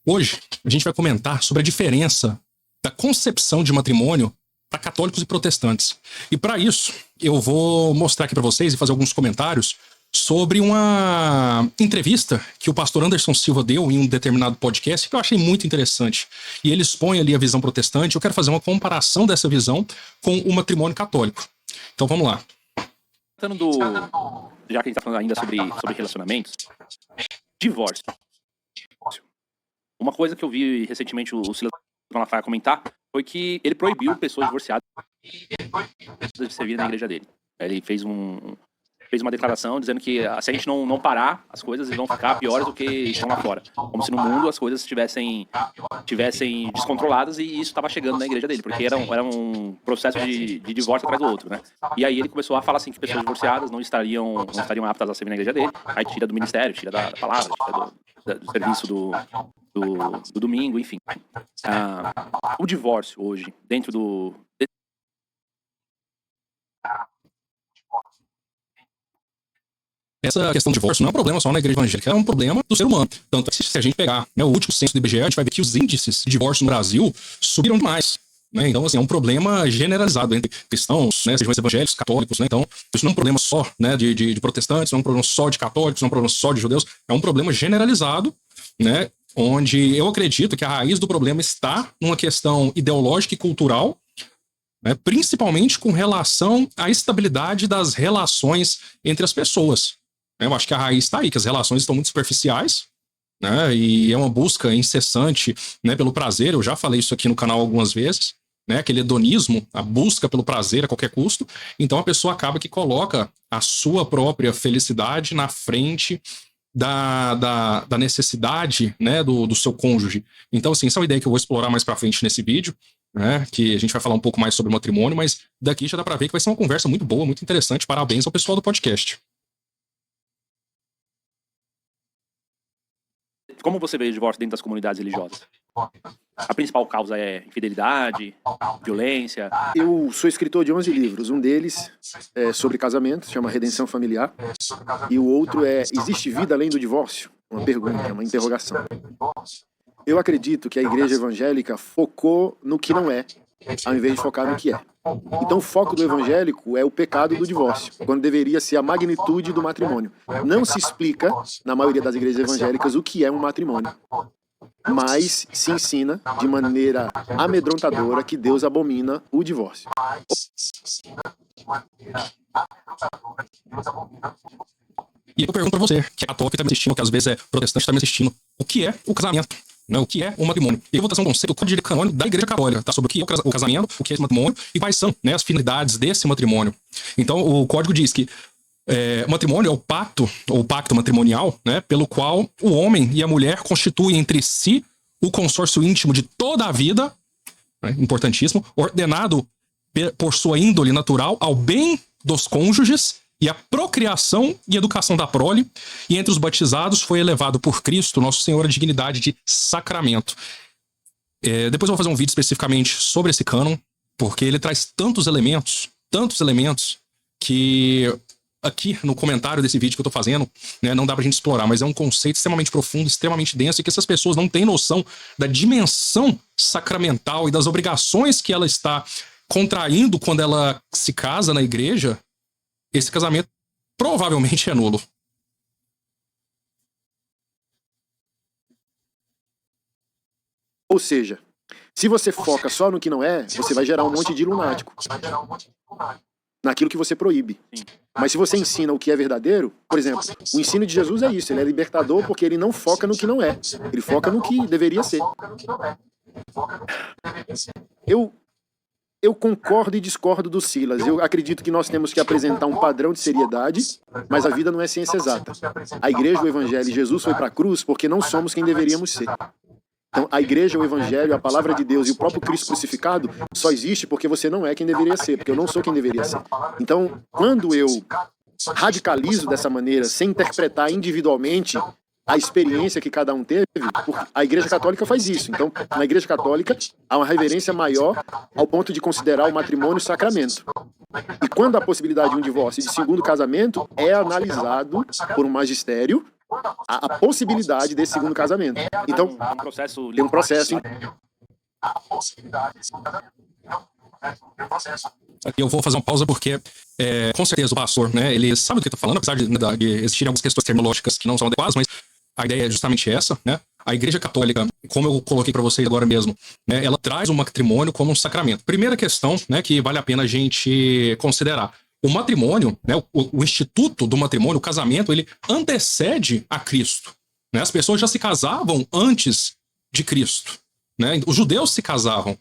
Hoje, a gente vai comentar sobre a diferença da concepção de matrimônio para católicos e protestantes. E para isso, eu vou mostrar aqui para vocês e fazer alguns comentários sobre uma entrevista que o pastor Anderson Silva deu em um determinado podcast que eu achei muito interessante. E ele expõe ali a visão protestante. Eu quero fazer uma comparação dessa visão com o matrimônio católico. Então vamos lá. Já que a gente está falando ainda sobre relacionamentos, divórcio. Uma coisa que eu vi recentemente o Silas Malafaia comentar foi que ele proibiu pessoas divorciadas de servir na igreja dele. Ele fez uma declaração dizendo que se a gente não parar, as coisas vão ficar piores do que estão lá fora. Como se no mundo as coisas estivessem descontroladas, e isso estava chegando na igreja dele, porque era um processo de divórcio atrás do outro, né? E aí ele começou a falar assim que pessoas divorciadas não estariam aptas a servir na igreja dele. Aí tira do ministério, tira da palavra, tira do serviço do domingo, enfim. O divórcio hoje, dentro do... Essa questão de divórcio não é um problema só na igreja evangélica, é um problema do ser humano. Tanto que se a gente pegar o último censo do IBGE, a gente vai ver que os índices de divórcio no Brasil subiram demais. Né? Então, assim, é um problema generalizado entre cristãos, né, sejam evangélicos, católicos. Né? Então, isso não é um problema só, né, de protestantes, não é um problema só de católicos, não é um problema só de judeus, é um problema generalizado, né, onde eu acredito que a raiz do problema está numa questão ideológica e cultural, né, principalmente com relação à estabilidade das relações entre as pessoas. Eu acho que a raiz está aí, que as relações estão muito superficiais, né, e é uma busca incessante, né, pelo prazer. Eu já falei isso aqui no canal algumas vezes, né, aquele hedonismo, a busca pelo prazer a qualquer custo. Então a pessoa acaba que coloca a sua própria felicidade na frente da necessidade, né, do seu cônjuge. Então, assim, essa é uma ideia que eu vou explorar mais pra frente nesse vídeo, né, que a gente vai falar um pouco mais sobre matrimônio, mas daqui já dá pra ver que vai ser uma conversa muito boa, muito interessante. Parabéns ao pessoal do podcast. Como você vê o divórcio dentro das comunidades religiosas? A principal causa é infidelidade, violência? Eu sou escritor de 11 livros. Um deles é sobre casamento, se chama Redenção Familiar. E o outro é Existe vida além do divórcio? Uma pergunta, uma interrogação. Eu acredito que a igreja evangélica focou no que não é, ao invés de focar no que é. Então o foco do evangélico é o pecado do divórcio, quando deveria ser a magnitude do matrimônio. Não se explica, na maioria das igrejas evangélicas, o que é um matrimônio, mas se ensina de maneira amedrontadora que Deus abomina o divórcio. E eu pergunto pra você, que é católico e tá me assistindo, que às vezes é protestante e tá me assistindo, o que é o casamento? Né? O que é o matrimônio? E eu vou trazer um conceito, o código canônico da igreja católica, tá? Sobre o que é o casamento, o que é esse matrimônio e quais são, né, as finalidades desse matrimônio. Então, o código diz que o matrimônio é o pacto matrimonial, né, pelo qual o homem e a mulher constituem entre si o consórcio íntimo de toda a vida, né, importantíssimo, ordenado por sua índole natural ao bem dos cônjuges e a procriação e educação da prole, e entre os batizados foi elevado por Cristo, nosso Senhor, a dignidade de sacramento. Depois eu vou fazer um vídeo especificamente sobre esse cânon, porque ele traz tantos elementos, que aqui no comentário desse vídeo que eu tô fazendo, né, não dá pra gente explorar, mas é um conceito extremamente profundo, extremamente denso, e que essas pessoas não têm noção da dimensão sacramental e das obrigações que ela está contraindo quando ela se casa na igreja. Esse casamento provavelmente é nulo. Ou seja, se você foca só no que não é, você vai gerar um monte de lunático naquilo que você proíbe. Mas se você ensina o que é verdadeiro, por exemplo, o ensino de Jesus é isso, ele é libertador porque ele não foca no que não é, ele foca no que deveria ser. Eu concordo e discordo do Silas. Eu acredito que nós temos que apresentar um padrão de seriedade, mas a vida não é ciência exata. A igreja, o evangelho e Jesus foi para a cruz porque não somos quem deveríamos ser. Então, a igreja, o evangelho, a palavra de Deus e o próprio Cristo crucificado só existe porque você não é quem deveria ser, porque eu não sou quem deveria ser. Então, quando eu radicalizo dessa maneira, sem interpretar individualmente a experiência que cada um teve, a Igreja Católica faz isso. Então, na Igreja Católica, há uma reverência maior ao ponto de considerar o matrimônio sacramento. E quando há a possibilidade de um divórcio e de segundo casamento, é analisado por um magistério a possibilidade desse segundo casamento. Então, um processo tem um processo. Aqui eu vou fazer uma pausa porque, com certeza, o pastor, né, ele sabe do que está falando, apesar de existirem algumas questões terminológicas que não são adequadas, mas a ideia é justamente essa, né? A Igreja Católica, como eu coloquei para vocês agora mesmo, né, ela traz o matrimônio como um sacramento. Primeira questão, né, que vale a pena a gente considerar. O matrimônio, né, o instituto do matrimônio, o casamento, ele antecede a Cristo. Né? As pessoas já se casavam antes de Cristo. Né? Os judeus se casavam.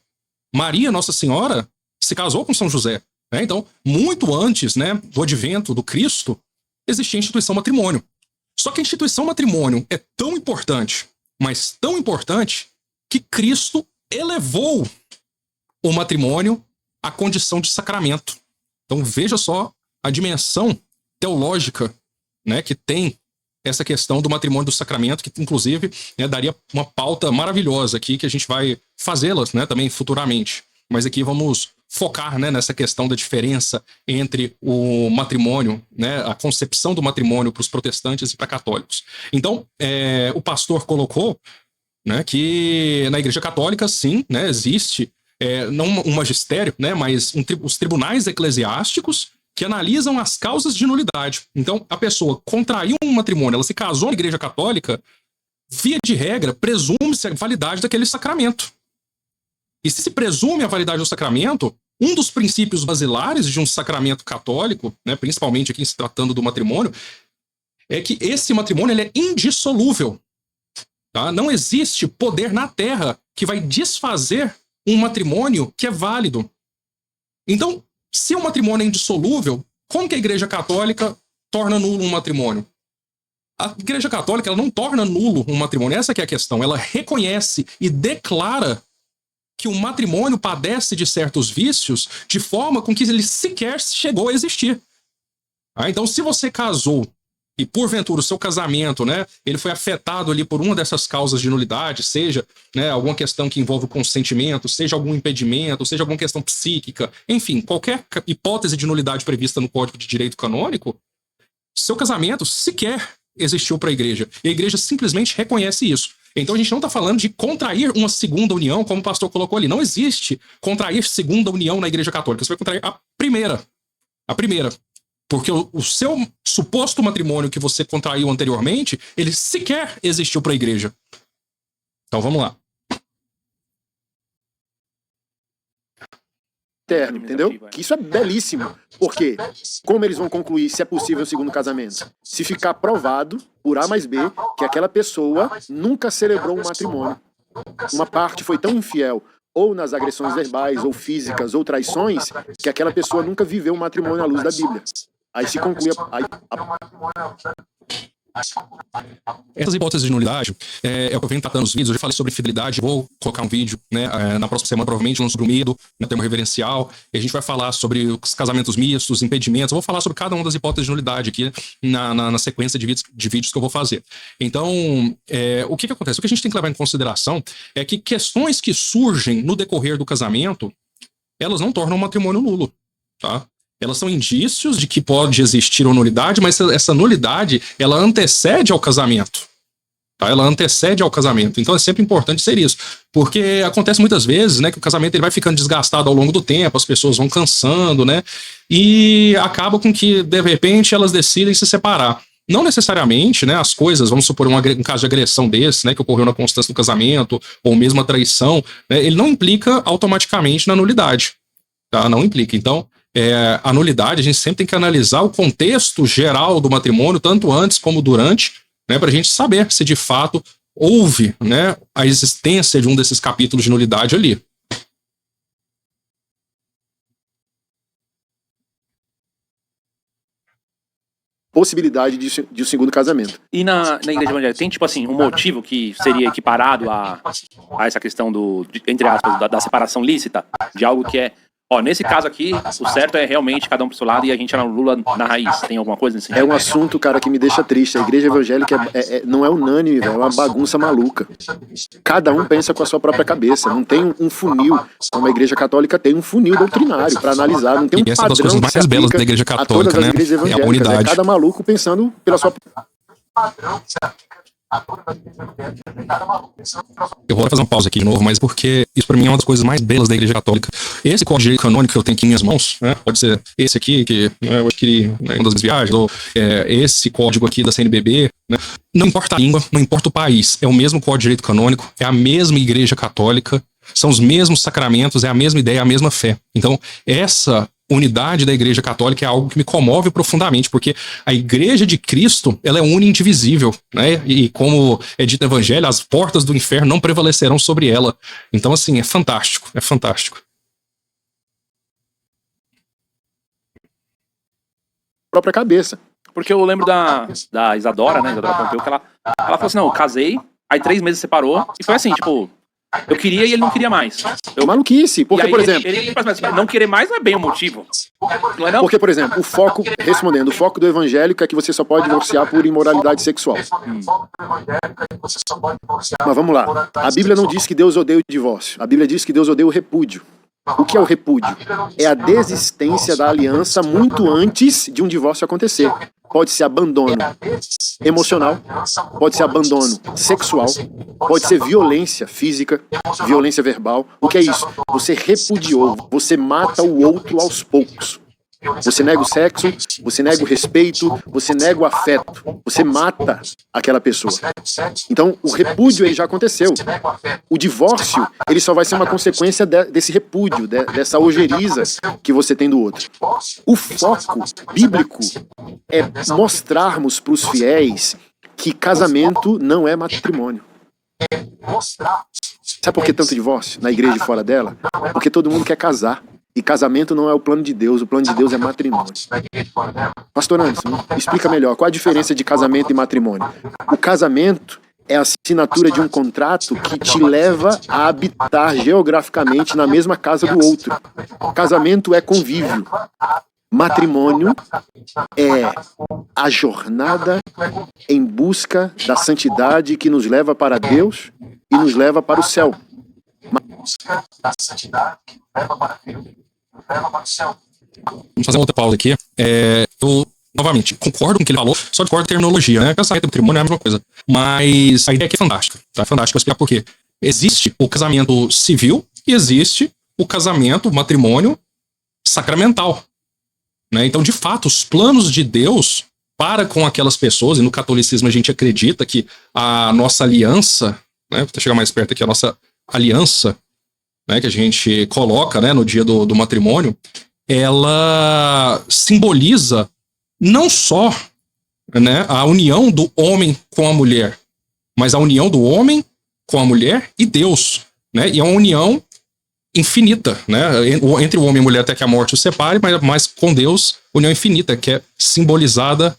Maria, Nossa Senhora, se casou com São José. Né? Então, muito antes, né, do advento do Cristo, existia a instituição matrimônio. Só que a instituição matrimônio é tão importante, mas tão importante, que Cristo elevou o matrimônio à condição de sacramento. Então veja só a dimensão teológica, né, que tem essa questão do matrimônio do sacramento, que inclusive, né, daria uma pauta maravilhosa aqui, que a gente vai fazê-las, né, também futuramente. Mas aqui vamos focar, né, nessa questão da diferença entre o matrimônio, né, a concepção do matrimônio para os protestantes e para católicos. Então, o pastor colocou, né, que na Igreja Católica, sim, né, existe não um magistério, né, mas os tribunais eclesiásticos que analisam as causas de nulidade. Então, a pessoa contraiu um matrimônio, ela se casou na Igreja Católica, via de regra, presume-se a validade daquele sacramento. E se presume a validade do sacramento, um dos princípios basilares de um sacramento católico, né, principalmente aqui se tratando do matrimônio, é que esse matrimônio ele é indissolúvel. Tá? Não existe poder na Terra que vai desfazer um matrimônio que é válido. Então, se o matrimônio é indissolúvel, como que a Igreja Católica torna nulo um matrimônio? A Igreja Católica ela não torna nulo um matrimônio, essa que é a questão. Ela reconhece e declara que o matrimônio padece de certos vícios de forma com que ele sequer chegou a existir. Então, se você casou e, porventura, o seu casamento, né, ele foi afetado ali por uma dessas causas de nulidade, seja, né, alguma questão que envolve o consentimento, seja algum impedimento, seja alguma questão psíquica, enfim, qualquer hipótese de nulidade prevista no Código de Direito Canônico, seu casamento sequer existiu para a Igreja. E a Igreja simplesmente reconhece isso. Então a gente não está falando de contrair uma segunda união, como o pastor colocou ali. Não existe contrair segunda união na Igreja Católica. Você vai contrair a primeira. A primeira. Porque o seu suposto matrimônio que você contraiu anteriormente, ele sequer existiu para a Igreja. Então vamos lá. Eterno, entendeu? Que isso é belíssimo. Porque como eles vão concluir se é possível o segundo casamento? Se ficar provado, por A mais B, que aquela pessoa nunca celebrou um matrimônio. Uma parte foi tão infiel, ou nas agressões verbais, ou físicas, ou traições, que aquela pessoa nunca viveu um matrimônio à luz da Bíblia. Aí se conclui Essas hipóteses de nulidade, é o que eu venho tratando nos vídeos. Eu já falei sobre fidelidade, vou colocar um vídeo, né, na próxima semana, provavelmente, falando sobre o medo, né, termo reverencial, e a gente vai falar sobre os casamentos mistos, impedimentos. Eu vou falar sobre cada uma das hipóteses de nulidade aqui na sequência de vídeos que eu vou fazer. Então, o que acontece? O que a gente tem que levar em consideração é que questões que surgem no decorrer do casamento, elas não tornam o matrimônio nulo, tá? Elas são indícios de que pode existir uma nulidade, mas essa nulidade, ela antecede ao casamento. Tá? Ela antecede ao casamento. Então é sempre importante ser isso. Porque acontece muitas vezes, né, que o casamento ele vai ficando desgastado ao longo do tempo, as pessoas vão cansando, né? E acaba com que, de repente, elas decidem se separar. Não necessariamente, né, as coisas, vamos supor um caso de agressão desse, né, que ocorreu na constância do casamento, ou mesmo a traição, né, ele não implica automaticamente na nulidade. Tá? Não implica. Então, a nulidade, a gente sempre tem que analisar o contexto geral do matrimônio, tanto antes como durante, né, para a gente saber se de fato houve, né, a existência de um desses capítulos de nulidade ali. Possibilidade de um segundo casamento. E na Igreja Evangélica tem, tipo assim, um motivo que seria equiparado a essa questão entre aspas, da separação lícita? De algo que é, nesse caso aqui, o certo é realmente cada um pro seu lado e a gente anula na raiz. Tem alguma coisa nesse É um assunto, cara, que me deixa triste. A Igreja Evangélica não é unânime, velho. É uma bagunça maluca. Cada um pensa com a sua própria cabeça. Não tem um funil, como a Igreja Católica tem um funil doutrinário para analisar. Não tem um padrão. Essa é das coisas mais belas da Igreja Católica, né? É a unidade. Cada maluco pensando pela sua Eu vou fazer uma pausa aqui de novo, mas porque isso pra mim é uma das coisas mais belas da Igreja Católica. Esse código de direito canônico que eu tenho aqui em minhas mãos, né, pode ser esse aqui, que eu adquiri em uma das minhas viagens, ou esse código aqui da CNBB, né, não importa a língua, não importa o país, é o mesmo código de direito canônico, é a mesma Igreja Católica, são os mesmos sacramentos, é a mesma ideia, é a mesma fé. Então, essa unidade da Igreja Católica é algo que me comove profundamente, porque a Igreja de Cristo, ela é única e indivisível, né? E como é dito no Evangelho, as portas do inferno não prevalecerão sobre ela. Então, assim, é fantástico, é fantástico. Própria cabeça. Porque eu lembro da Isadora, né? Isadora Pompeu, que ela falou assim: não, eu casei, aí 3 meses separou, e foi assim, tipo, eu queria e ele não queria mais. Maluquice, porque, por exemplo... não querer mais não é bem o motivo. Não é não? Porque, por exemplo, o foco do evangélico é que você só pode divorciar por imoralidade sexual. Mas vamos lá. A Bíblia não diz que Deus odeia o divórcio. A Bíblia diz que Deus odeia o repúdio. O que é o repúdio? É a desistência da aliança muito antes de um divórcio acontecer. Pode ser abandono emocional, pode ser abandono sexual, pode ser violência física, violência verbal. O que é isso? Você repudiou, você mata o outro aos poucos. Você nega o sexo, você nega o respeito, você nega o afeto, você mata aquela pessoa. Então, o repúdio ele já aconteceu. O divórcio ele só vai ser uma consequência desse repúdio, dessa ojeriza que você tem do outro. O foco bíblico é mostrarmos para os fiéis que casamento não é matrimônio. Sabe por que tanto divórcio na igreja e fora dela? Porque todo mundo quer casar. E casamento não é o plano de Deus, o plano de Deus é matrimônio. Pastor Anderson, explica melhor, qual a diferença de casamento e matrimônio? O casamento é a assinatura de um contrato que te leva a habitar geograficamente na mesma casa do outro. Casamento é convívio. Matrimônio é a jornada em busca da santidade que nos leva para Deus e nos leva para o céu. Vamos fazer uma outra pausa aqui. Eu, novamente, concordo com o que ele falou, só discordo da terminologia, né? Casamento e matrimônio é a mesma coisa. Mas a ideia aqui é fantástica, tá? Fantástica, eu vou explicar por quê. Existe o casamento civil e existe o casamento, o matrimônio sacramental, né? Então, de fato, os planos de Deus para com aquelas pessoas, e no catolicismo a gente acredita que a nossa aliança, né? Vou chegar mais perto aqui, a nossa aliança, né, que a gente coloca, né, no dia do matrimônio, ela simboliza não só, né, a união do homem com a mulher, mas a união do homem com a mulher e Deus, né, e é uma união infinita, né, entre o homem e a mulher até que a morte os separe, mas com Deus, união infinita, que é simbolizada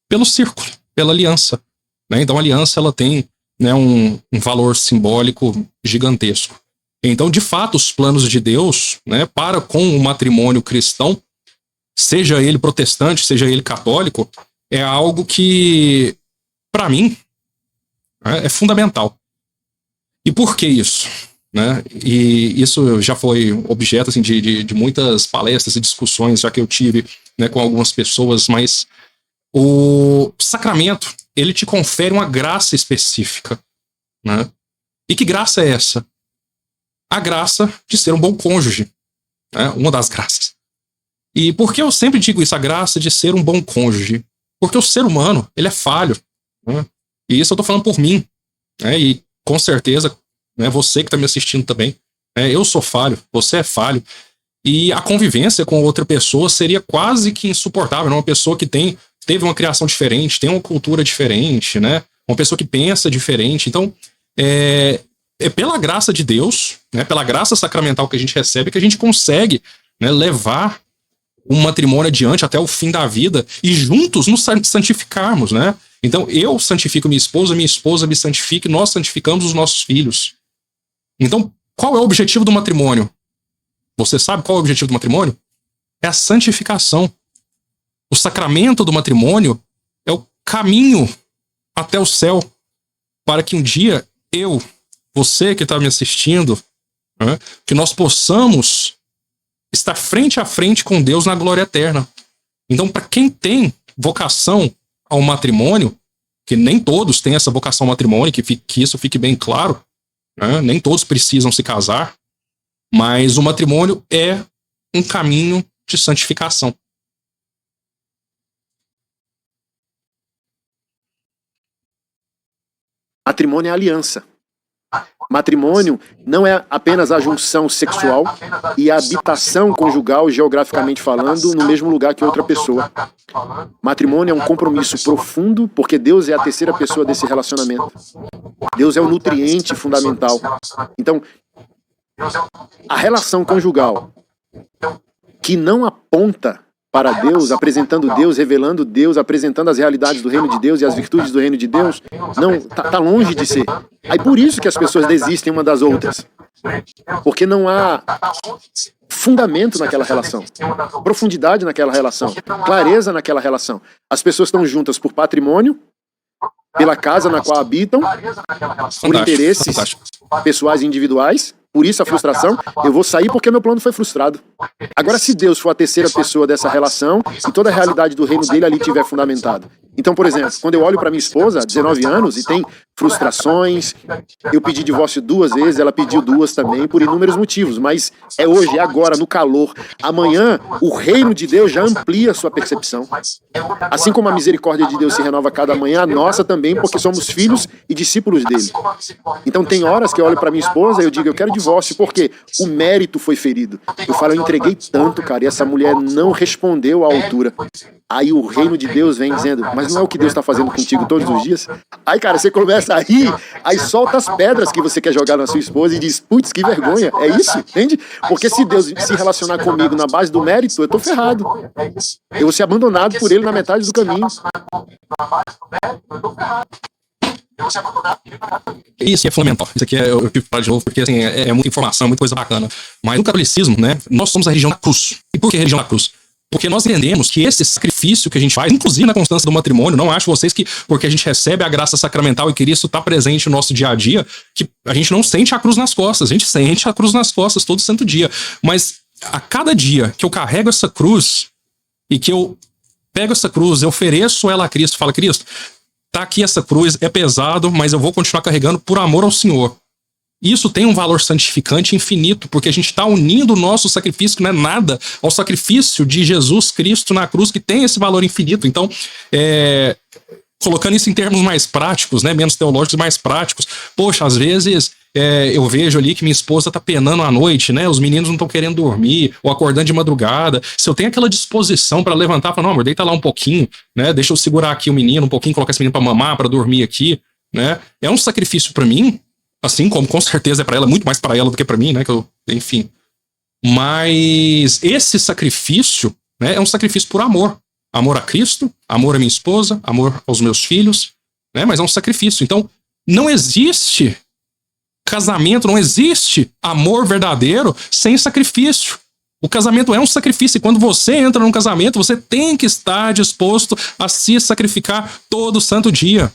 pelo círculo, pela aliança, né, então a aliança ela tem, né, um valor simbólico gigantesco. Então, de fato, os planos de Deus, né, para com o matrimônio cristão, seja ele protestante, seja ele católico, é algo que, para mim, é fundamental. E por que isso? Né? E isso já foi objeto assim, de muitas palestras e discussões já que eu tive, né, com algumas pessoas, mas o sacramento, ele te confere uma graça específica. Né? E que graça é essa? A graça de ser um bom cônjuge, né? Uma das graças. E por que eu sempre digo isso, a graça de ser um bom cônjuge? Porque o ser humano, ele é falho, né? E isso eu tô falando por mim, né? E com certeza, né, você que tá me assistindo também, né, eu sou falho, você é falho, e a convivência com outra pessoa seria quase que insuportável, né? Uma pessoa que teve uma criação diferente, tem uma cultura diferente, né? Uma pessoa que pensa diferente, então é pela graça de Deus, né, pela graça sacramental que a gente recebe, que a gente consegue, né, levar um matrimônio adiante até o fim da vida e juntos nos santificarmos, né? Então eu santifico minha esposa me santifica e nós santificamos os nossos filhos. Então, qual é o objetivo do matrimônio? Você sabe qual é o objetivo do matrimônio? É a santificação. O sacramento do matrimônio é o caminho até o céu para que um dia você que está me assistindo, né, que nós possamos estar frente a frente com Deus na glória eterna. Então, para quem tem vocação ao matrimônio, que nem todos têm essa vocação ao matrimônio, que isso fique bem claro, né? Nem todos precisam se casar, mas o matrimônio é um caminho de santificação. Matrimônio é aliança. Matrimônio não é apenas a junção sexual e a habitação conjugal, geograficamente falando, no mesmo lugar que outra pessoa. Matrimônio é um compromisso profundo, porque Deus é a terceira pessoa desse relacionamento. Deus é o nutriente fundamental. Então, a relação conjugal que não aponta para Deus, apresentando Deus, revelando Deus, apresentando as realidades do reino de Deus e as virtudes do reino de Deus, não, tá longe de ser. Aí por isso que as pessoas desistem uma das outras. Porque não há fundamento naquela relação, profundidade naquela relação, clareza naquela relação. As pessoas estão juntas por patrimônio, pela casa na qual habitam, por interesses pessoais e individuais. Por isso a frustração, eu vou sair porque meu plano foi frustrado. Agora, se Deus for a terceira pessoa dessa relação e toda a realidade do reino dele ali tiver fundamentado. Então, por exemplo, quando eu olho para minha esposa, 19 anos, e tem frustrações, eu pedi divórcio 2 vezes, ela pediu 2 também, por inúmeros motivos, mas é hoje, é agora, no calor. Amanhã, o reino de Deus já amplia a sua percepção. Assim como a misericórdia de Deus se renova cada manhã, a nossa também, porque somos filhos e discípulos dele. Então tem horas que eu olho para minha esposa e eu digo, eu quero divórcio, porque o mérito foi ferido. Eu falo, eu entreguei tanto, cara, e essa mulher não respondeu à altura. Aí o reino de Deus vem dizendo, mas não é o que Deus está fazendo contigo todos os dias? Aí, cara, você começa a rir, aí solta as pedras que você quer jogar na sua esposa e diz, putz, que vergonha, é isso? Entende? Porque se Deus se relacionar comigo na base do mérito, eu tô ferrado. Eu vou ser abandonado por ele na metade do caminho. Isso é fundamental. Isso aqui eu tive que falar de novo, porque assim, é muita informação, muita coisa bacana. Mas no catolicismo, né, nós somos a religião da cruz. E por que a religião da cruz? Porque nós entendemos que esse sacrifício que a gente faz, inclusive na constância do matrimônio, não acho vocês que, porque a gente recebe a graça sacramental e que isso está presente no nosso dia a dia, que a gente não sente a cruz nas costas. A gente sente a cruz nas costas todo santo dia. Mas a cada dia que eu carrego essa cruz e que eu pego essa cruz, eu ofereço ela a Cristo, falo, Cristo, tá aqui essa cruz, é pesado, mas eu vou continuar carregando por amor ao Senhor. Isso tem um valor santificante infinito, porque a gente está unindo o nosso sacrifício, que não é nada, ao sacrifício de Jesus Cristo na cruz, que tem esse valor infinito. Então, colocando isso em termos mais práticos, né, menos teológicos e mais práticos, poxa, às vezes eu vejo ali que minha esposa tá penando à noite, né, os meninos não estão querendo dormir, ou acordando de madrugada. Se eu tenho aquela disposição para levantar, falar, não, amor, deita lá um pouquinho, né, deixa eu segurar aqui o menino um pouquinho, colocar esse menino para mamar, para dormir aqui, né, é um sacrifício para mim, assim como com certeza é para ela, muito mais para ela do que para mim, né, enfim. Mas esse sacrifício, né, é um sacrifício por amor. Amor a Cristo, amor à minha esposa, amor aos meus filhos, né, mas é um sacrifício. Então, não existe casamento, não existe amor verdadeiro sem sacrifício. O casamento é um sacrifício, e quando você entra num casamento, você tem que estar disposto a se sacrificar todo santo dia.